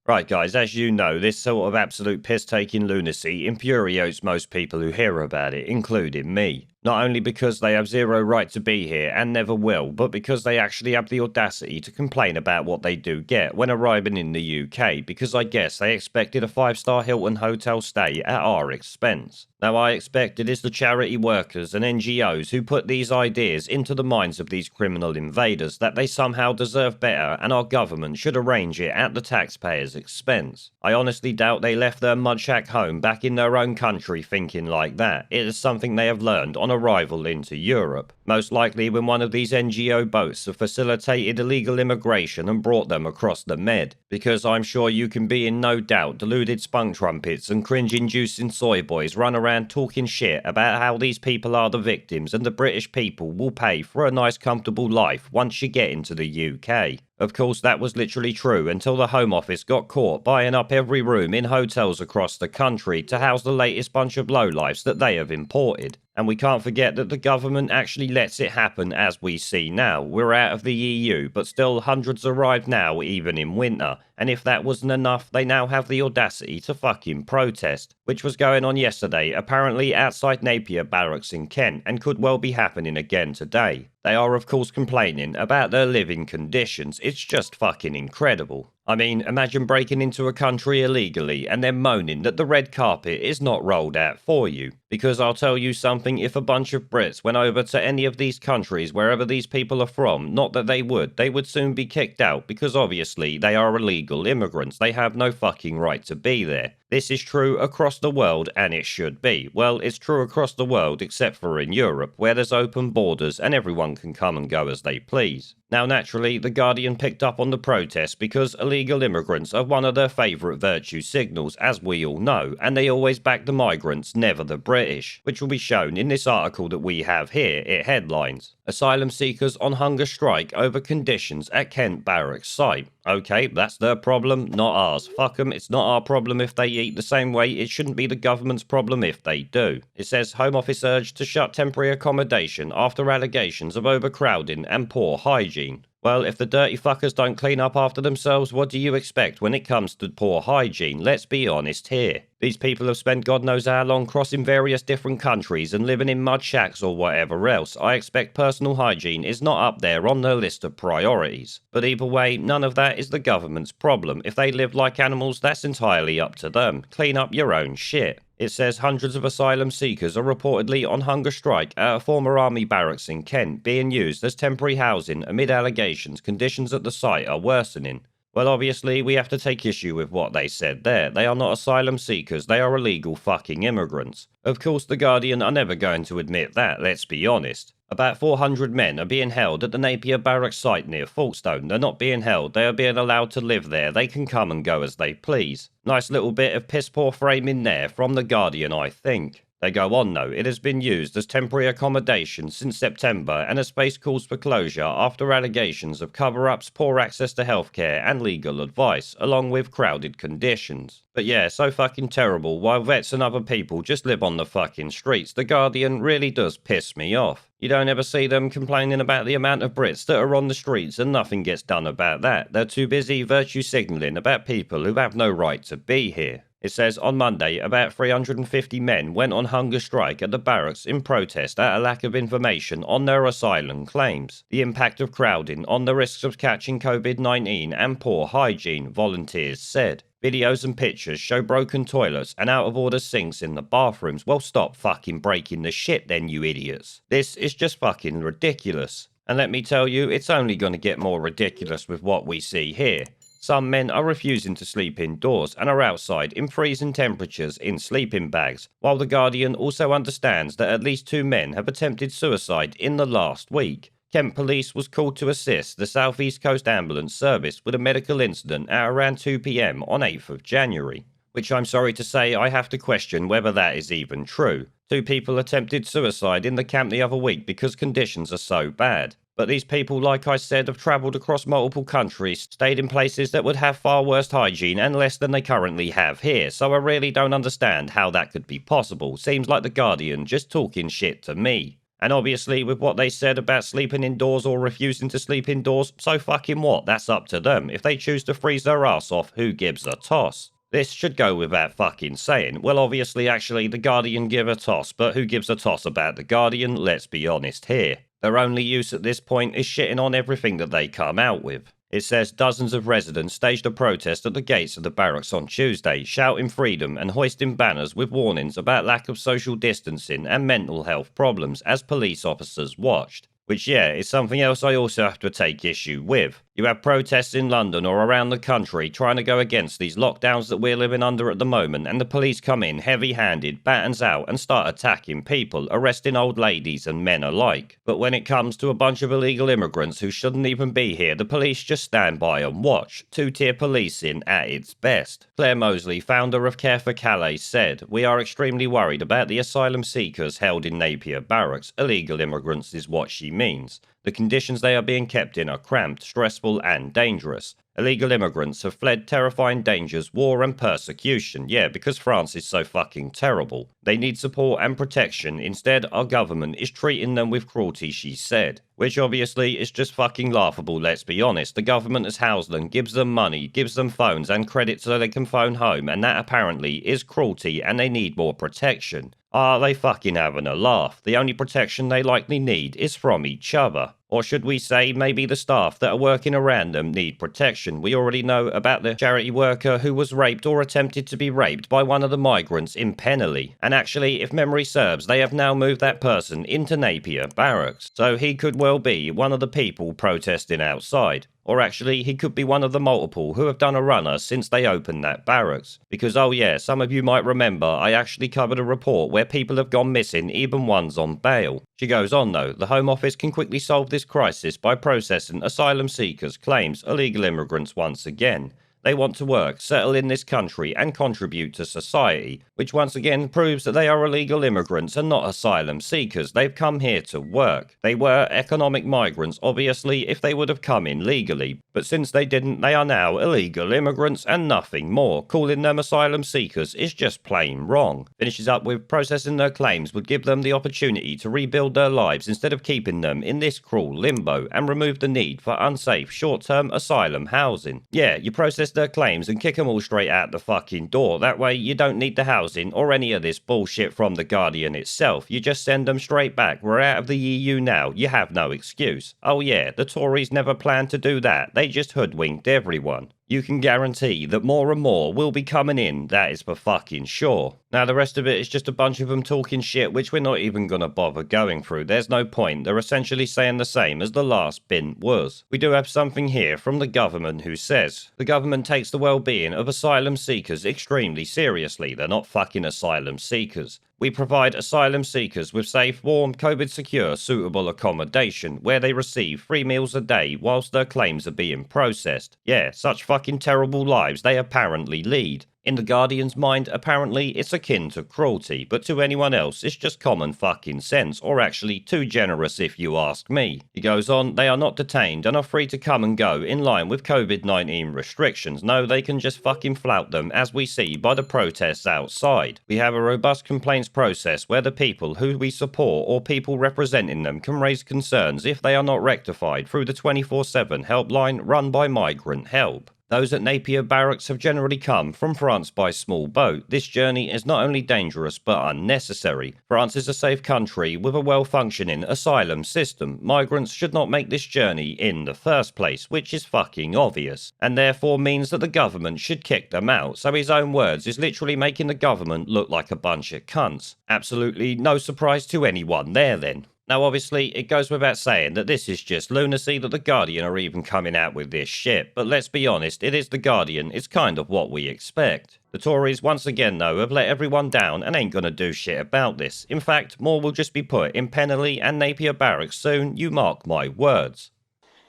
Right, guys, as you know, this sort of absolute piss taking lunacy infuriates most people who hear about it, including me. Not only because they have zero right to be here and never will, but because they actually have the audacity to complain about what they do get when arriving in the UK, because I guess they expected a 5-star Hilton hotel stay at our expense. Now, I expect it is the charity workers and NGOs who put these ideas into the minds of these criminal invaders that they somehow deserve better and our government should arrange it at the taxpayers' expense. I honestly doubt they left their mudshack home back in their own country thinking like that. It is something they have learned on arrival into Europe. Most likely when one of these NGO boats have facilitated illegal immigration and brought them across the Med. Because I'm sure you can be in no doubt deluded spunk trumpets and cringe-inducing soy boys run around talking shit about how these people are the victims and the British people will pay for a nice comfortable life once you get into the UK. Of course, that was literally true until the Home Office got caught buying up every room in hotels across the country to house the latest bunch of lowlifes that they have imported. And we can't forget that the government actually lets it happen as we see now. We're out of the EU, but still hundreds arrive now even in winter. And if that wasn't enough, they now have the audacity to fucking protest, which was going on yesterday, apparently outside Napier Barracks in Kent, and could well be happening again today. They are of course complaining about their living conditions. It's just fucking incredible. I mean, imagine breaking into a country illegally and then moaning that the red carpet is not rolled out for you. Because I'll tell you something, if a bunch of Brits went over to any of these countries, wherever these people are from, not that they would soon be kicked out because obviously they are illegal immigrants. They have no fucking right to be there. This is true across the world, and it should be. Well, it's true across the world except for in Europe, where there's open borders and everyone can come and go as they please. Now, naturally, The Guardian picked up on the protest because illegal immigrants are one of their favourite virtue signals, as we all know, and they always back the migrants, never the British, which will be shown in this article that we have here. It headlines, "Asylum seekers on hunger strike over conditions at Kent Barracks site." Okay, that's their problem, not ours. Fuck them, it's not our problem if they eat the same way, it shouldn't be the government's problem if they do. It says Home Office urged to shut temporary accommodation after allegations of overcrowding and poor hygiene. Well, if the dirty fuckers don't clean up after themselves, what do you expect when it comes to poor hygiene? Let's be honest here. These people have spent God knows how long crossing various different countries and living in mud shacks or whatever else. I expect personal hygiene is not up there on their list of priorities. But either way, none of that is the government's problem. If they live like animals, that's entirely up to them. Clean up your own shit. It says hundreds of asylum seekers are reportedly on hunger strike at a former army barracks in Kent, being used as temporary housing amid allegations conditions at the site are worsening. Well, obviously, we have to take issue with what they said there. They are not asylum seekers, they are illegal fucking immigrants. Of course, The Guardian are never going to admit that, let's be honest. About 400 men are being held at the Napier Barracks site near Folkestone. They're not being held, they are being allowed to live there. They can come and go as they please. Nice little bit of piss poor framing there from The Guardian, I think. They go on though, it has been used as temporary accommodation since September and a space calls for closure after allegations of cover-ups, poor access to healthcare and legal advice, along with crowded conditions. But yeah, so fucking terrible, while vets and other people just live on the fucking streets. The Guardian really does piss me off. You don't ever see them complaining about the amount of Brits that are on the streets and nothing gets done about that. They're too busy virtue signalling about people who have no right to be here. It says on Monday, about 350 men went on hunger strike at the barracks in protest at a lack of information on their asylum claims, the impact of crowding on the risks of catching COVID-19 and poor hygiene, volunteers said. Videos and pictures show broken toilets and out-of-order sinks in the bathrooms. Well, stop fucking breaking the shit then, you idiots. This is just fucking ridiculous. And let me tell you, it's only going to get more ridiculous with what we see here. Some men are refusing to sleep indoors and are outside in freezing temperatures in sleeping bags, while The Guardian also understands that at least 2 men have attempted suicide in the last week. Kent Police was called to assist the South East Coast Ambulance Service with a medical incident at around 2 p.m. on 8th of January, which I'm sorry to say I have to question whether that is even true. 2 people attempted suicide in the camp the other week because conditions are so bad. But these people, like I said, have travelled across multiple countries, stayed in places that would have far worse hygiene and less than they currently have here, so I really don't understand how that could be possible. Seems like The Guardian just talking shit to me. And obviously, with what they said about sleeping indoors or refusing to sleep indoors, so fucking what? That's up to them. If they choose to freeze their ass off, who gives a toss? This should go without fucking saying. Well, obviously, actually, The Guardian give a toss, but who gives a toss about The Guardian? Let's be honest here. Their only use at this point is shitting on everything that they come out with. It says dozens of residents staged a protest at the gates of the barracks on Tuesday, shouting freedom and hoisting banners with warnings about lack of social distancing and mental health problems as police officers watched. Which, yeah, is something else I also have to take issue with. You have protests in London or around the country trying to go against these lockdowns that we're living under at the moment, and the police come in heavy-handed, batons out, and start attacking people, arresting old ladies and men alike. But when it comes to a bunch of illegal immigrants who shouldn't even be here, the police just stand by and watch. Two-tier policing at its best. Claire Mosley, founder of Care for Calais, said, "We are extremely worried about the asylum seekers held in Napier Barracks. Illegal immigrants is what she means. The conditions they are being kept in are cramped, stressful, and dangerous. Illegal immigrants have fled terrifying dangers, war, and persecution. Yeah, because France is so fucking terrible. They need support and protection. Instead, our government is treating them with cruelty," she said. Which obviously is just fucking laughable, let's be honest. The government has housed them, gives them money, gives them phones and credit so they can phone home, and that apparently is cruelty and they need more protection. Are they fucking having a laugh? The only protection they likely need is from each other. Or should we say maybe the staff that are working around them need protection? We already know about the charity worker who was raped or attempted to be raped by one of the migrants in Pennelly. And actually, if memory serves, they have now moved that person into Napier Barracks. So he could well be one of the people protesting outside. Or actually, he could be one of the multiple who have done a runner since they opened that barracks. Because, oh yeah, some of you might remember, I actually covered a report where people have gone missing, even ones on bail. She goes on though, the Home Office can quickly solve this crisis by processing asylum seekers' claims, illegal immigrants once again. They want to work, settle in this country, and contribute to society, which once again proves that they are illegal immigrants and not asylum seekers. They've come here to work. They were economic migrants, obviously, if they would have come in legally, but since they didn't, they are now illegal immigrants and nothing more. Calling them asylum seekers is just plain wrong. Finishes up with processing their claims would give them the opportunity to rebuild their lives instead of keeping them in this cruel limbo, and remove the need for unsafe short-term asylum housing. Yeah, you process their claims and kick them all straight out the fucking door. That way you don't need the housing or any of this bullshit from The Guardian itself. You just send them straight back. We're out of the EU now. You have no excuse. Oh yeah, the Tories never planned to do that. They just hoodwinked everyone. You can guarantee that more and more will be coming in, that is for fucking sure. Now the rest of it is just a bunch of them talking shit which we're not even gonna bother going through. There's no point, they're essentially saying the same as the last bin was. We do have something here from the government who says, the government takes the well-being of asylum seekers extremely seriously. They're not fucking asylum seekers. We provide asylum seekers with safe, warm, COVID-secure, suitable accommodation where they receive 3 meals a day whilst their claims are being processed. Yeah, such fucking terrible lives they apparently lead. In The Guardian's mind, apparently it's akin to cruelty, but to anyone else it's just common fucking sense, or actually too generous if you ask me. He goes on, they are not detained and are free to come and go in line with COVID-19 restrictions. No, they can just fucking flout them, as we see by the protests outside. We have a robust complaints process where the people who we support or people representing them can raise concerns if they are not rectified through the 24/7 helpline run by Migrant Help. Those at Napier Barracks have generally come from France by small boat. This journey is not only dangerous but unnecessary. France is a safe country with a well-functioning asylum system. Migrants should not make this journey in the first place, which is fucking obvious, and therefore means that the government should kick them out. So his own words is literally making the government look like a bunch of cunts. Absolutely no surprise to anyone there then. Now obviously, it goes without saying that this is just lunacy that The Guardian are even coming out with this shit, but let's be honest, it is The Guardian, it's kind of what we expect. The Tories once again though have let everyone down and ain't gonna do shit about this. In fact, more will just be put in Pennelly and Napier Barracks soon, you mark my words.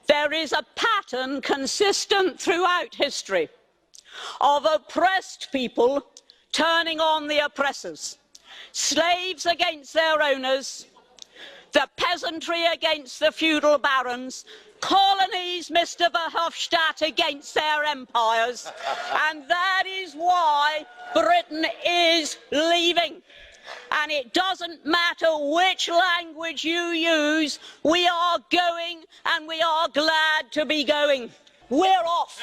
There is a pattern consistent throughout history of oppressed people turning on the oppressors, slaves against their owners, the peasantry against the feudal barons, colonies, Mr. Verhofstadt, against their empires. And that is why Britain is leaving. And it doesn't matter which language you use, we are going and we are glad to be going. We're off.